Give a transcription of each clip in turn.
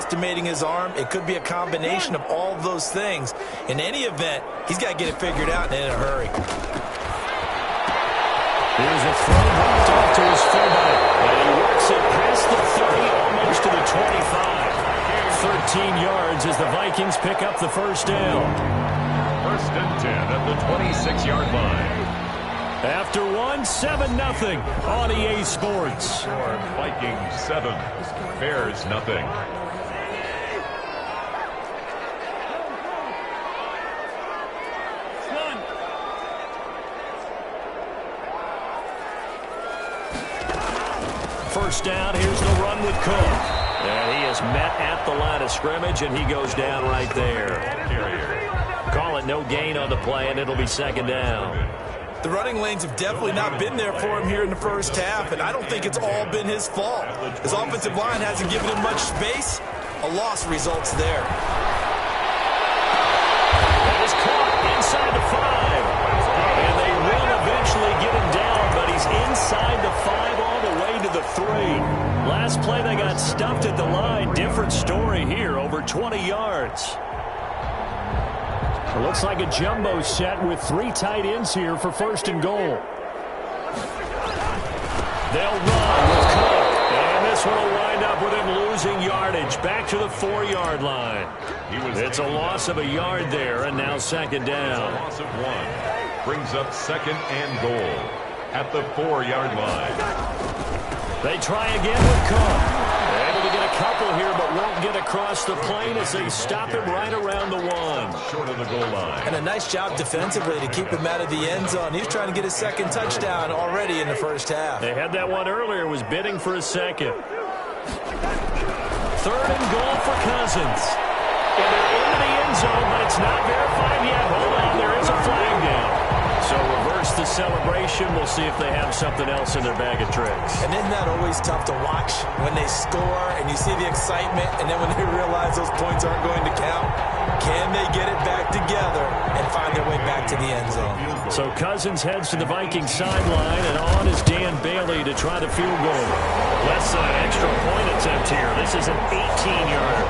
overestimating his arm. It could be a combination of all of those things. In any event, he's got to get it figured out and in a hurry. Here's a throw dropped off to his fullback. And he works it past the 30, almost to the 25. 13 yards as the Vikings pick up the first down. First and 10 at the 26-yard line. After 7-0 on EA Sports. Vikings 7, Bears nothing. First down, here's the run with Cook. And he is met at the line of scrimmage, and he goes down right there. Call it no gain on the play, and it'll be second down. The running lanes have definitely not been there for him here in the first half, and I don't think it's all been his fault. His offensive line hasn't given him much space. A loss results there. That is caught inside the 5. And they will eventually get him down, but he's inside the 5 all the way to the 3. Last play they got stuffed at the line. Different story here, over 20 yards. It looks like a jumbo set with 3 tight ends here for first and goal. They'll run with Cook. And this one will wind up with him losing yardage back to the 4-yard line. It's a loss of a yard there, and now second down. Loss of 1. Brings up second and goal at the 4-yard line. They try again with Cook. They're able to get a couple here, but won't get across the plane as they stop him right around the 1. Short of the goal line. And a nice job defensively to keep him out of the end zone. He's trying to get his second touchdown already in the first half. They had that one earlier, was bidding for a second. Third and goal for Cousins. And they're into the end zone, but it's not verified yet. Hold on, there is a flag down. So reverse the celebration. We'll see if they have something else in their bag of tricks. And isn't that always tough to watch when they score and you see the excitement, and then when they realize those points aren't going to count? Can they get it back together and find their way back to the end zone? So Cousins heads to the Vikings sideline, and on is Dan Bailey to try the field goal. Left side extra point attempt here. This is an 18-yarder.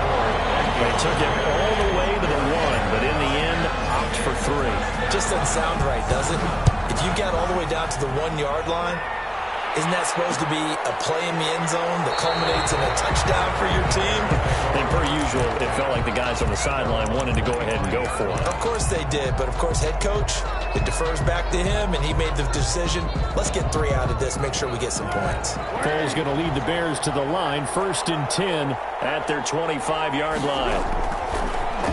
They took it all the way to the 1, but in the end, opt for 3. Just doesn't sound right, does it? If you got all the way down to the 1-yard line, isn't that supposed to be a play in the end zone that culminates in a touchdown for your team? And per usual, it felt like the guys on the sideline wanted to go ahead and go for it. Of course they did, but of course head coach, it defers back to him, and he made the decision, let's get 3 out of this, make sure we get some points. Cole's going to lead the Bears to the line, first and 10 at their 25-yard line.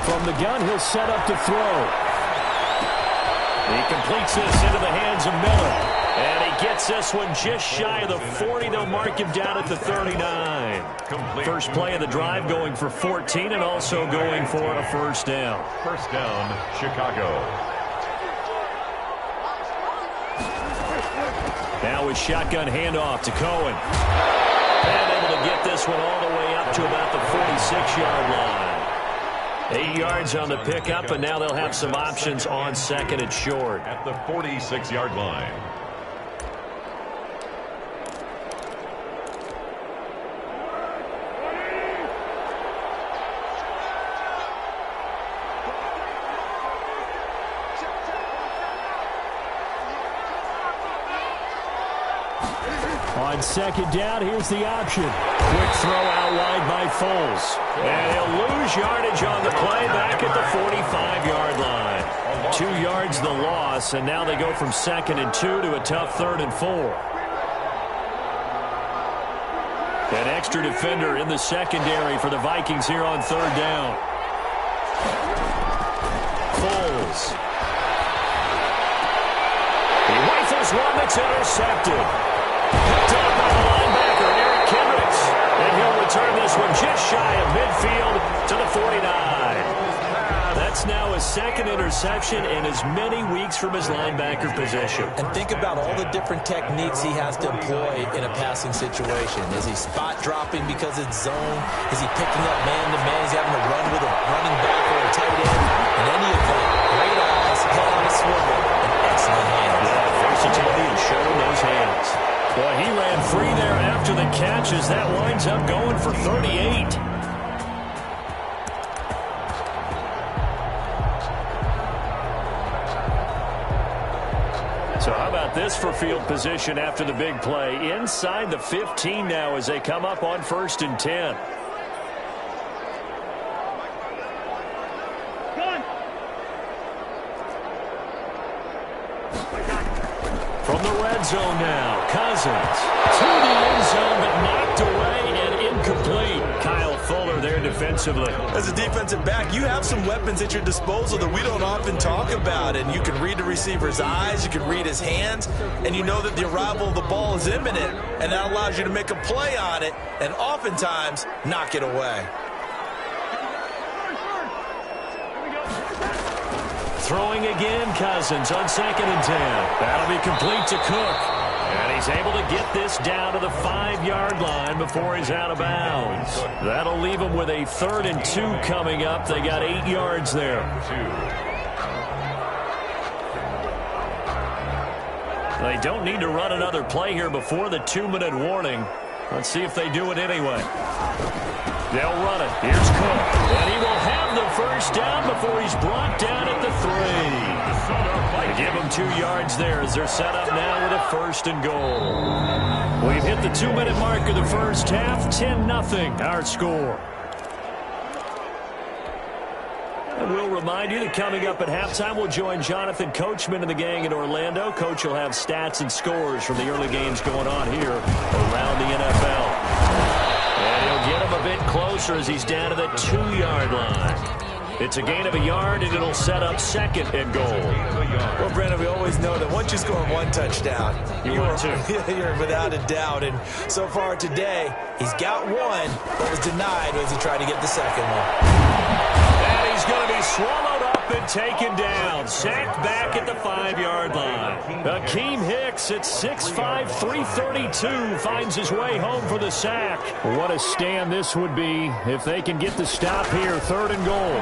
From the gun, he'll set up to throw. He completes this into the hands of Miller. And he gets this one just shy of the 40. They'll mark him down at the 39. First play of the drive going for 14 and also going for a first down. First down, Chicago. Now with shotgun handoff to Cohen. And able to get this one all the way up to about the 46-yard line. 8 yards on the pickup, and now they'll have some options on second and short. At the 46-yard line. On second down, here's the option. Quick throw out wide by Foles. And he'll lose yardage on the play back at the 45-yard line. 2 yards the loss, and now they go from second and 2 to a tough third and 4. An extra defender in the secondary for the Vikings here on third down. Foles. He rifles one that's intercepted. Picked up by the linebacker, Eric Kendricks. And he'll return this one just shy of midfield to the 49. That's now his second interception in as many weeks from his linebacker position. And think about all the different techniques he has to employ in a passing situation. Is he spot dropping because it's zone? Is he picking up man-to-man? Is he having to run with a running back or a tight end? In any event, great eyes, head on a swivel, and excellent hands. Yeah, versatility and showing those hands. Well, he ran free there after the catch as that winds up going for 38. about this for field position after the big play? Inside the 15 now as they come up on 1st and 10. From the red zone now, Cousins to the end zone, but knocked away and incomplete. Kyle Fuller there defensively. As a defensive back, you have some weapons at your disposal that we don't often talk about. And you can read the receiver's eyes, you can read his hands, and you know that the arrival of the ball is imminent, and that allows you to make a play on it and oftentimes knock it away. Throwing again, Cousins on 2nd and 10. That'll be complete to Cook. And he's able to get this down to the 5-yard line before he's out of bounds. That'll leave him with a 3rd and 2 coming up. They got 8 yards there. They don't need to run another play here before the 2-minute warning. Let's see if they do it anyway. They'll run it. Here's Cook. And he will have the first down before he's brought down at the 3. They give him 2 yards there as they're set up now with a 1st and goal. We've hit the 2-minute mark of the first half. 10-0 our score. And we'll remind you that coming up at halftime, we'll join Jonathan Coachman and the gang in Orlando. Coach will have stats and scores from the early games going on here around the NFL. And he'll get him a bit closer as he's down to the 2-yard line. It's a gain of a yard, and it'll set up 2nd and goal. Well, Brandon, we always know that once you score 1 touchdown, you're without a doubt. And so far today, he's got 1, but was denied as he tried to get the 2nd one. And he's going to be swallowed up and taken down. Sacked back at the 5-yard line. Akeem Hicks at 6'5", 332 finds his way home for the sack. What a stand this would be if they can get the stop here. 3rd and goal.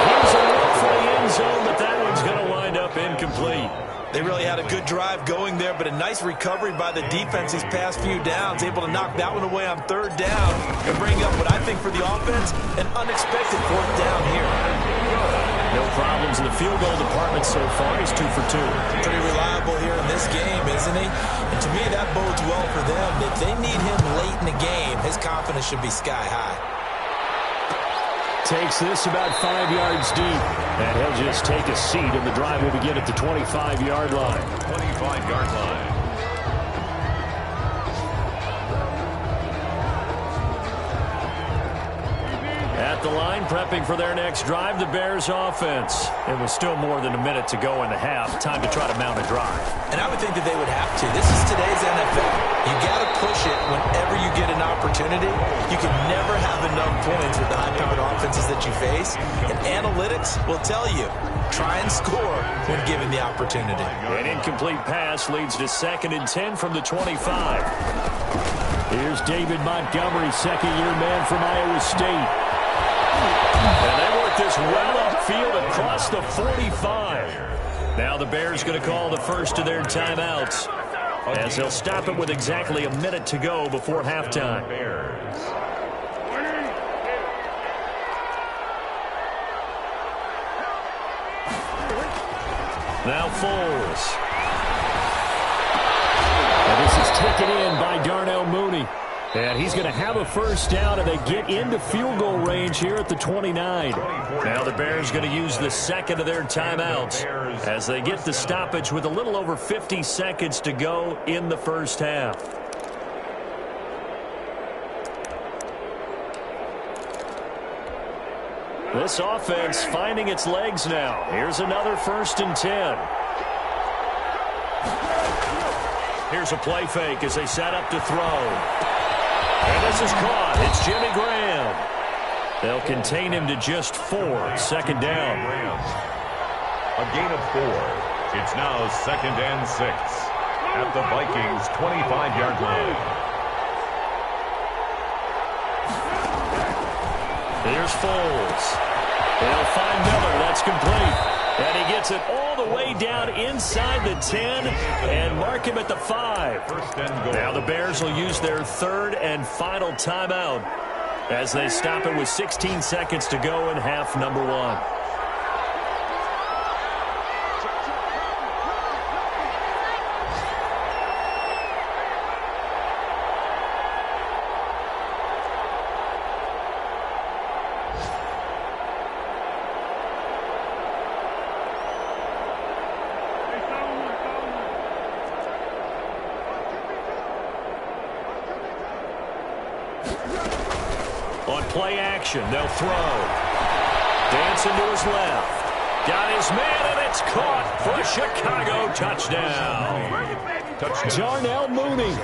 Here's a look for the end zone, but that one's going to wind up incomplete. They really had a good drive going there, but a nice recovery by the defense these past few downs, able to knock that one away on 3rd down and bring up what I think for the offense, an unexpected 4th down here. No problems in the field goal department so far. He's 2 for 2. Pretty reliable here in this game, isn't he? And to me, that bodes well for them. If they need him late in the game, his confidence should be sky high. Takes this about 5 yards deep, and he'll just take a seat, and the drive will begin at the 25-yard line. 25-yard line. At the line, prepping for their next drive, the Bears offense. It was still more than a minute to go in the half. Time to try to mount a drive. And I would think that they would have to. This is today's NFL. You got to push it whenever you get an opportunity. You can never have enough points with the high-powered offenses that you face. And analytics will tell you, try and score when given the opportunity. An incomplete pass leads to 2nd and 10 from the 25. Here's David Montgomery, second-year man from Iowa State. And they work this well upfield across the 45. Now the Bears going to call the first of their timeouts, as they'll stop it with exactly a minute to go before halftime. Now Foles. And this is taken in by Darnell Mooney. And he's going to have a first down, and they get into field goal range here at the 29. Now the Bears going to use the 2nd of their timeouts as they get the stoppage with a little over 50 seconds to go in the first half. This offense finding its legs now. Here's another 1st and 10. Here's a play fake as they set up to throw. And this is caught. It's Jimmy Graham. They'll contain him to just 4. 2nd down. A gain of 4. It's now 2nd and 6 at the Vikings' 25-yard line. Here's Foles. They'll find Miller. That's complete. And he gets it all the way down inside the 10 and mark him at the 5. 1st and goal. Now the Bears will use their 3rd and final timeout as they stop it with 16 seconds to go in half number 1. On play action, they'll throw. Dancing to his left. Got his man, and it's caught for a Chicago touchdown. Darnell Mooney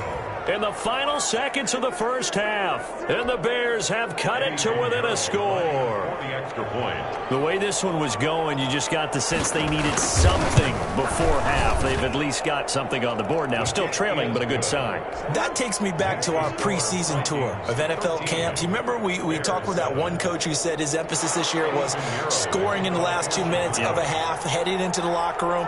in the final seconds of the first half. And the Bears have cut it to within a score. The extra point. The way this one was going, you just got the sense they needed something before half. They've at least got something on the board now. Still trailing, but a good sign. That takes me back to our preseason tour of NFL camps. You remember we talked with that one coach who said his emphasis this year was scoring in the last 2 minutes of a half, heading into the locker room.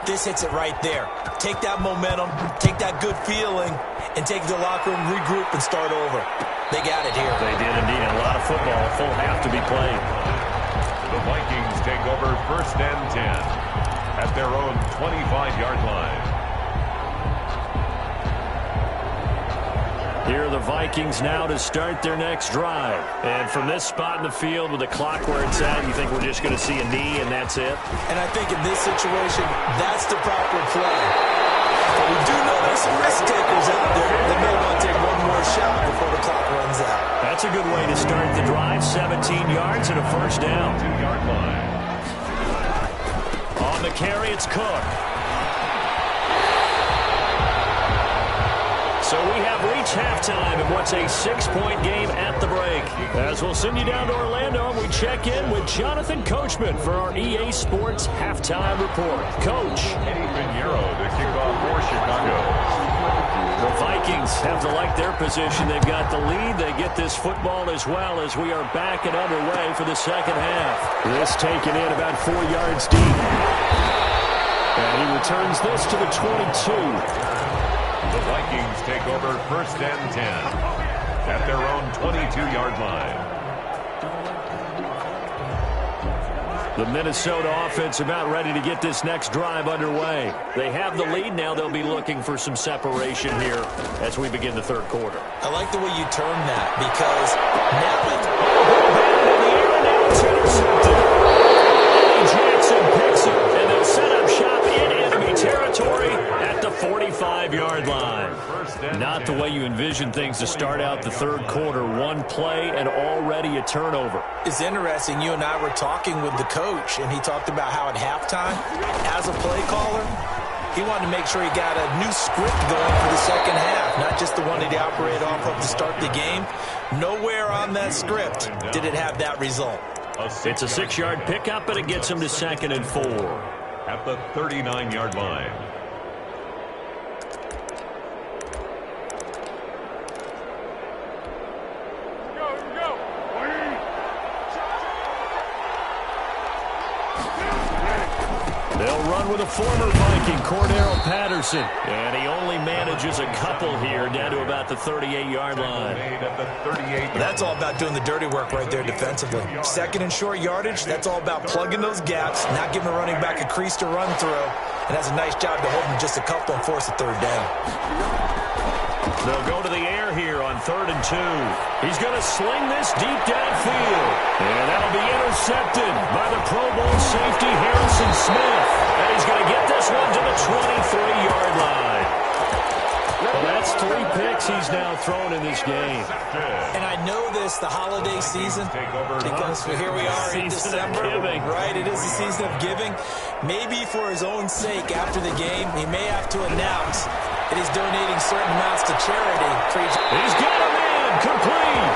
This hits it right there. Take that momentum, take that good feeling, and take the locker room, regroup, and start over. They got it here. They did indeed. A lot of football, a full half to be played. The Vikings take over 1st and 10 at their own 25-yard line. Here are the Vikings now to start their next drive. And from this spot in the field with the clock where it's at, you think we're just going to see a knee and that's it? And I think in this situation, that's the proper play. But we do know there's some risk takers out there that may want to take one more shot before the clock runs out. That's a good way to start the drive. 17 yards and a first down. 2-yard line. On the carry, it's Cook. So we have reached halftime in what's a 6-point game at the break. As we'll send you down to Orlando, we check in with Jonathan Coachman for our EA Sports Halftime Report. Coach. Eddie Pinheiro to kick off for Chicago. The Vikings have to like their position. They've got the lead. They get this football as well as we are back and underway for the second half. This taken in about 4 yards deep. And he returns this to the 22. The Vikings take over 1st and 10 at their own 22-yard line. The Minnesota offense about ready to get this next drive underway. They have the lead. Now they'll be looking for some separation here as we begin the third quarter. I like the way you term that because now it's intercepted. Jackson picks it, and they'll set up shop in enemy territory at the 45-yard line. Not the way you envision things to start out the third quarter. One play and already a turnover. It's interesting. You and I were talking with the coach, and he talked about how at halftime, as a play caller, he wanted to make sure he got a new script going for the second half, not just the one that he operated off of to start the game. Nowhere on that script did it have that result. It's a 6-yard pickup, but it gets him to 2nd and 4. At the 39-yard line. They'll run with a former Viking, Cordero Patterson. And he only manages a couple here down to about the 38-yard line. That's all about doing the dirty work right there defensively. 2nd and short yardage, that's all about plugging those gaps, not giving the running back a crease to run through, and has a nice job to hold him just a couple and force a third down. They'll go to the air here on 3rd and 2. He's going to sling this deep downfield. And that'll be intercepted by the Pro Bowl safety Harrison Smith. And he's going to get this one to the 23-yard line. Well, that's 3 picks he's now thrown in this game. And I know this, the holiday season, because here we are in December. Right, it is the season of giving. Maybe for his own sake after the game, he may have to announce that he's donating certain amounts to charity. He's got him in, complete.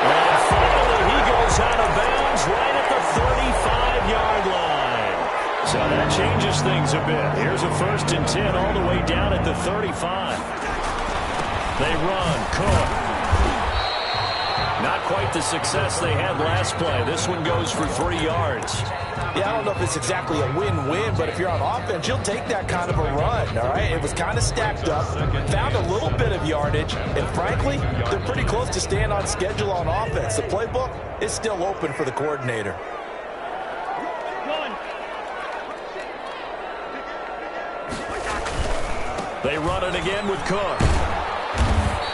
And finally, he goes out of bounds right at the 35-yard line. So that changes things a bit. Here's a 1st and 10 all the way down at the 35. They run, Cook. Not quite the success they had last play. This one goes for 3 yards. Yeah, I don't know if it's exactly a win-win, but if you're on offense, you'll take that kind of a run, all right? It was kind of stacked up, found a little bit of yardage, and frankly, they're pretty close to staying on schedule on offense. The playbook is still open for the coordinator. They run it again with Cook.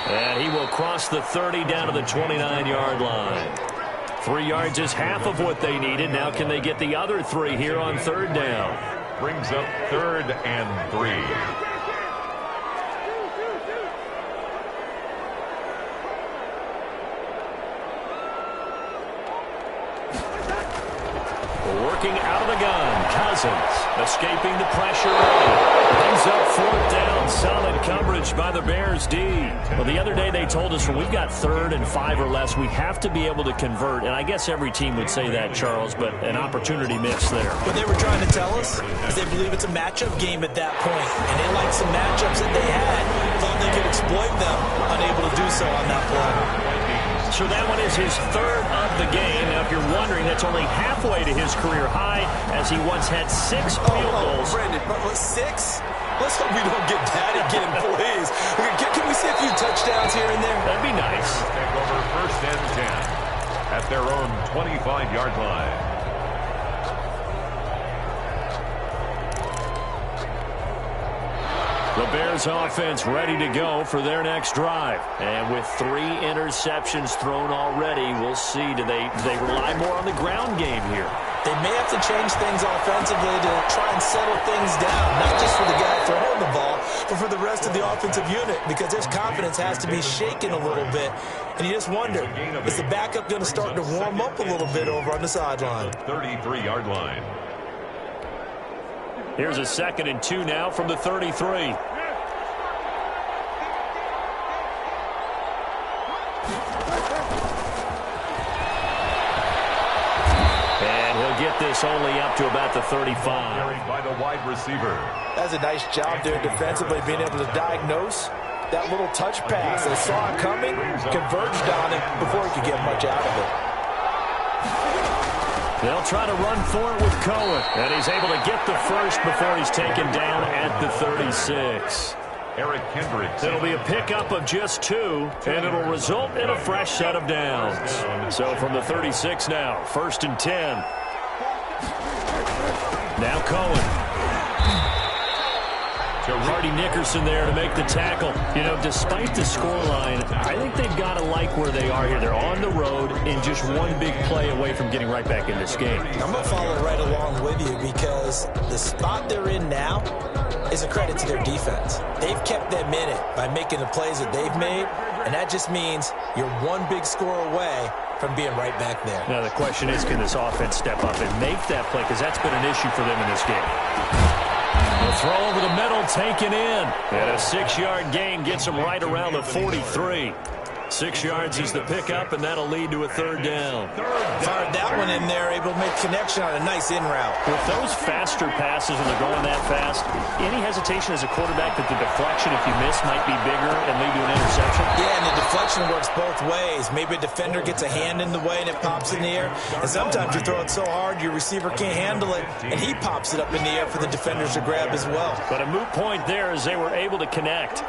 And he will cross the 30 down to the 29-yard line. 3 yards is half of what they needed. Now can they get the other 3 here on 3rd down? Brings up 3rd and 3. looking out of the gun. Cousins escaping the pressure. Brings up fourth down. Solid coverage by the Bears D. Well, the other day they told us when we've got 3rd and 5 or less, we have to be able to convert. And I guess every team would say that, Charles, but an opportunity missed there. What they were trying to tell us is they believe it's a matchup game at that point, and they liked some matchups that they had, thought they could exploit them, unable to do so on that play. So that one is his 3rd of the game. Now, if you're wondering, that's only halfway to his career high, as he once had 6 field goals. Brandon, but 6? Let's hope we don't get that again, please. Can we see a few touchdowns here and there? That'd be nice. Take over 1st and 10 at their own 25-yard line. The Bears offense ready to go for their next drive. And with 3 interceptions thrown already, we'll see. Do they rely more on the ground game here? They may have to change things offensively to try and settle things down, not just for the guy throwing the ball, but for the rest of the offensive unit, because their confidence has to be shaken a little bit. And you just wonder, is the backup going to start to warm up a little bit over on the sideline? 33-yard line. Here's a 2nd and 2 now from the 33. And he'll get this only up to about the 35. By the wide receiver. That's a nice job there defensively, being able to diagnose that little touch pass. They saw it coming, converged on it before he could get much out of it. They'll try to run for it with Cohen. And he's able to get the first before he's taken down at the 36. Eric Kendricks. It'll be a pickup of just 2, and it'll result in a fresh set of downs. So from the 36 now, 1st and 10. Now Cohen. Hardy Nickerson there to make the tackle. You know, despite the scoreline, I think they've got to like where they are here. They're on the road and just one big play away from getting right back in this game. I'm going to follow right along with you because the spot they're in now is a credit to their defense. They've kept them in it by making the plays that they've made, and that just means you're one big score away from being right back there. Now the question is, can this offense step up and make that play? Because that's been an issue for them in this game. The throw over the middle, taken in. And a 6-yard gain gets him right around the 43. 6 yards is the pickup, and that'll lead to a 3rd down. Fired that one in there, able to make connection on a nice in route. With those faster passes and they're going that fast, any hesitation as a quarterback that the deflection, if you miss, might be bigger and lead to an interception? Yeah, and the deflection works both ways. Maybe a defender gets a hand in the way and it pops in the air. And sometimes you throw it so hard your receiver can't handle it, and he pops it up in the air for the defenders to grab as well. But a moot point there as they were able to connect.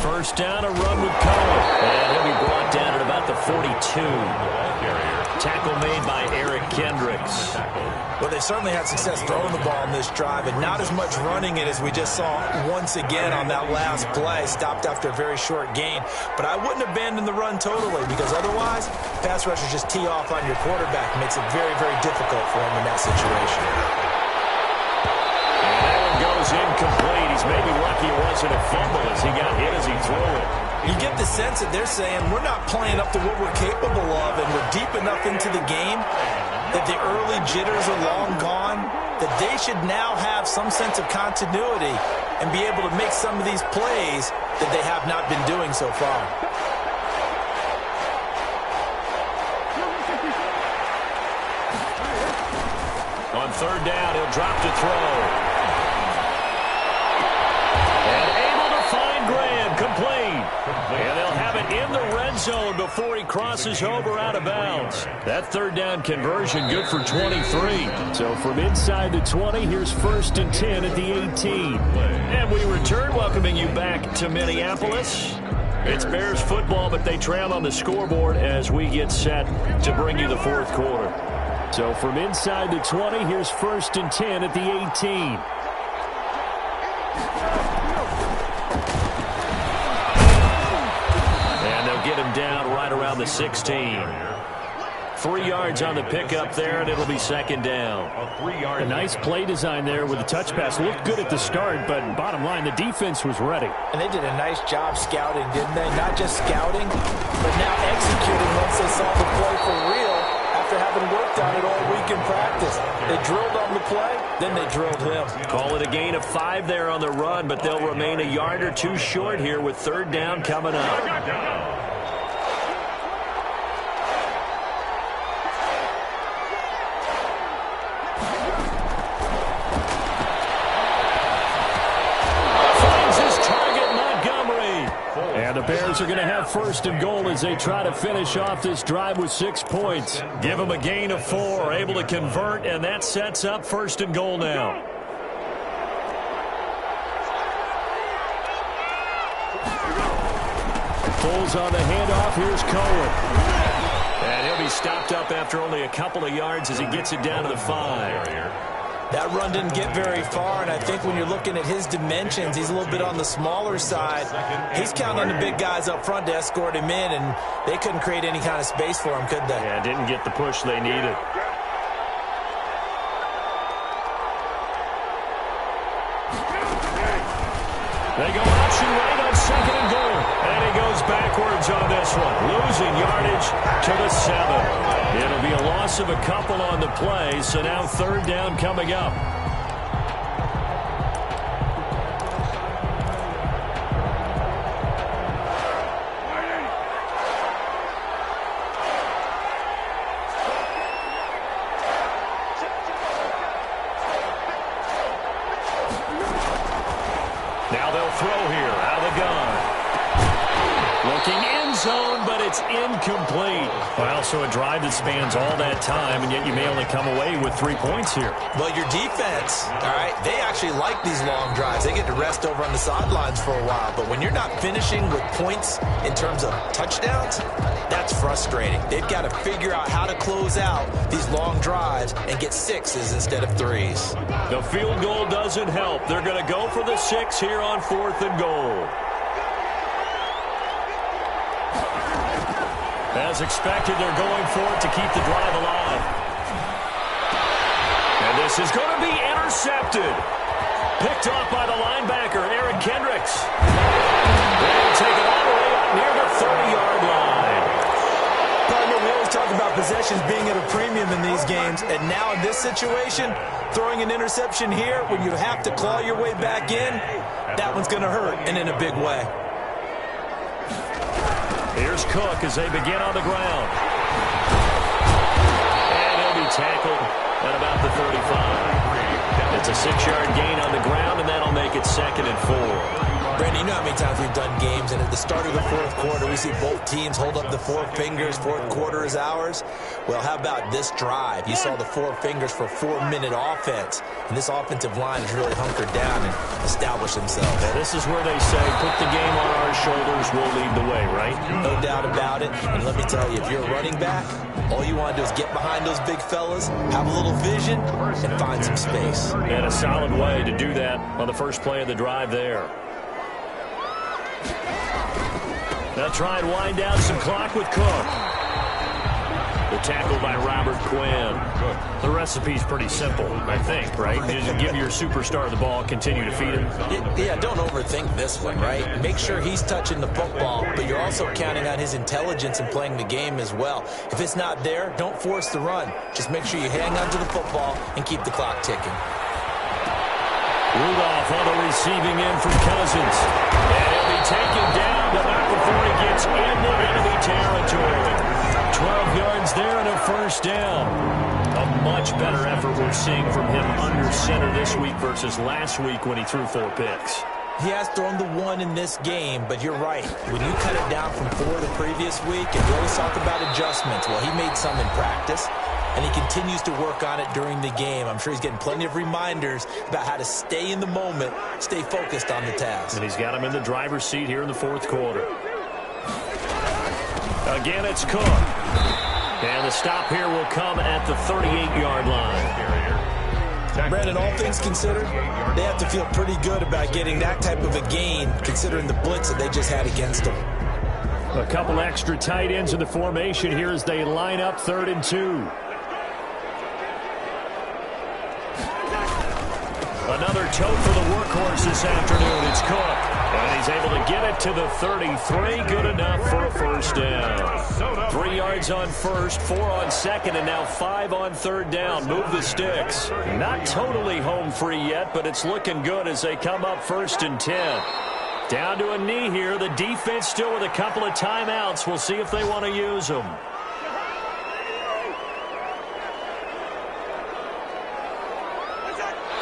First down, a run with Cohen. And he'll be brought down at about the 42. Tackle made by Eric Kendricks. Well, they certainly had success throwing the ball in this drive, and not as much running it as we just saw once again on that last play. Stopped after a very short gain. But I wouldn't abandon the run totally, because otherwise, pass rushers just tee off on your quarterback. Makes it very, very difficult for him in that situation. And that one goes incomplete. He's maybe lucky it wasn't a fumble as he got hit as he threw it. You get the sense that they're saying we're not playing up to what we're capable of, and we're deep enough into the game that the early jitters are long gone, that they should now have some sense of continuity and be able to make some of these plays that they have not been doing so far. On 3rd down, he'll drop to throw. And able to find Graham, complete. And they'll have it in the red zone before he crosses over out of bounds. That 3rd down conversion good for 23. So from inside the 20, here's 1st and 10 at the 18. And we return, welcoming you back to Minneapolis. It's Bears football, but they trail on the scoreboard as we get set to bring you the 4th quarter. So from inside the 20, here's 1st and 10 at the 18. And they'll get him down right around the 16. 3 yards on the pickup there, and it'll be second down. A nice play design there with the touch pass. Looked good at the start, but bottom line, the defense was ready. And they did a nice job scouting, didn't they? Not just scouting, but now executing once they saw the play for real after having worked on it all week in practice. They drilled on the play, then they drilled him. Call it a gain of 5 there on the run, but they'll remain a yard or two short here with third down coming up. The Bears are going to have first and goal as they try to finish off this drive with 6 points. Give them a gain of 4, able to convert, and that sets up first and goal now. Pulls on the handoff. Here's Cohen. And he'll be stopped up after only a couple of yards as he gets it down to the 5. That run didn't get very far, and I think when you're looking at his dimensions, he's a little bit on the smaller side. He's counting on the big guys up front to escort him in, and they couldn't create any kind of space for him, could they? Yeah, didn't get the push they needed. They go option right on second and goal. And he goes backwards on this one, losing yardage to the 7. It'll be a loss of a couple on the play, so now third down coming up. Now they'll throw here out of the gun. Looking end zone, but it's incomplete. Well, so a drive that spans all that time, and yet you may only come away with 3 points here. Well, your defense, all right, they actually like these long drives. They get to rest over on the sidelines for a while. But when you're not finishing with points in terms of touchdowns, that's frustrating. They've got to figure out how to close out these long drives and get 6s instead of 3s. The field goal doesn't help. They're going to go for the 6 here on fourth and goal. As expected, they're going for it to keep the drive alive. And this is going to be intercepted. Picked off by the linebacker, Aaron Kendricks. They'll take it all the way up near the 30-yard line. Partner, we always talk about possessions being at a premium in these games, and now in this situation, throwing an interception here when you have to claw your way back in, that one's going to hurt, and in a big way. Here's Cook as they begin on the ground. And he'll be tackled at about the 35. It's a 6-yard gain on the ground, and that'll make it second and 4. Brandon, you know how many times we've done games, and at the start of the fourth quarter, we see both teams hold up the 4 fingers, fourth quarter is ours. Well, how about this drive? You saw the 4 fingers for 4-minute offense, and this offensive line has really hunkered down and established themselves. Yeah, this is where they say, put the game on our shoulders, we'll lead the way, right? No doubt about it, and let me tell you, if you're a running back, all you want to do is get behind those big fellas, have a little vision, and find some space. And a solid way to do that on the first play of the drive there. They'll try and wind down some clock with Cook. The tackle by Robert Quinn. The recipe's pretty simple, I think, right? Just give your superstar the ball, continue to feed him. Yeah, don't overthink this one, right? Make sure he's touching the football, but you're also counting on his intelligence in playing the game as well. If it's not there, don't force the run. Just make sure you hang on to the football and keep the clock ticking. Rudolph on the receiving end for Cousins. And he'll be taken down, but not before he gets into enemy territory. 12 yards there and a first down. A much better effort we're seeing from him under center this week versus last week when he threw 4 picks. He has thrown the 1 in this game, but you're right. When you cut it down from 4 the previous week, and we always talk about adjustments, well, he made some in practice, and he continues to work on it during the game. I'm sure he's getting plenty of reminders about how to stay in the moment, stay focused on the task. And he's got him in the driver's seat here in the fourth quarter. Again, it's Cook. And the stop here will come at the 38-yard line. Brandon, all things considered, they have to feel pretty good about getting that type of a gain, considering the blitz that they just had against them. A couple extra tight ends in the formation here as they line up 3rd and 2. Another tote for the workhorse this afternoon. It's Cook. And he's able to get it to the 33. Good enough for a first down. 3 yards on first, 4 on second, and now 5 on 3rd down. Move the sticks. Not totally home free yet, but it's looking good as they come up 1st and 10. Down to a knee here. The defense still with a couple of timeouts. We'll see if they want to use them.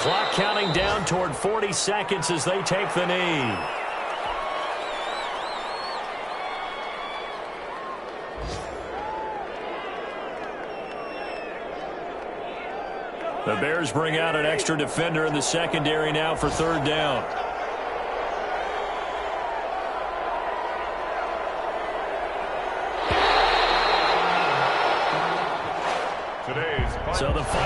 Clock counting down toward 40 seconds as they take the knee. The Bears bring out an extra defender in the secondary now for 3rd down. Today's So the final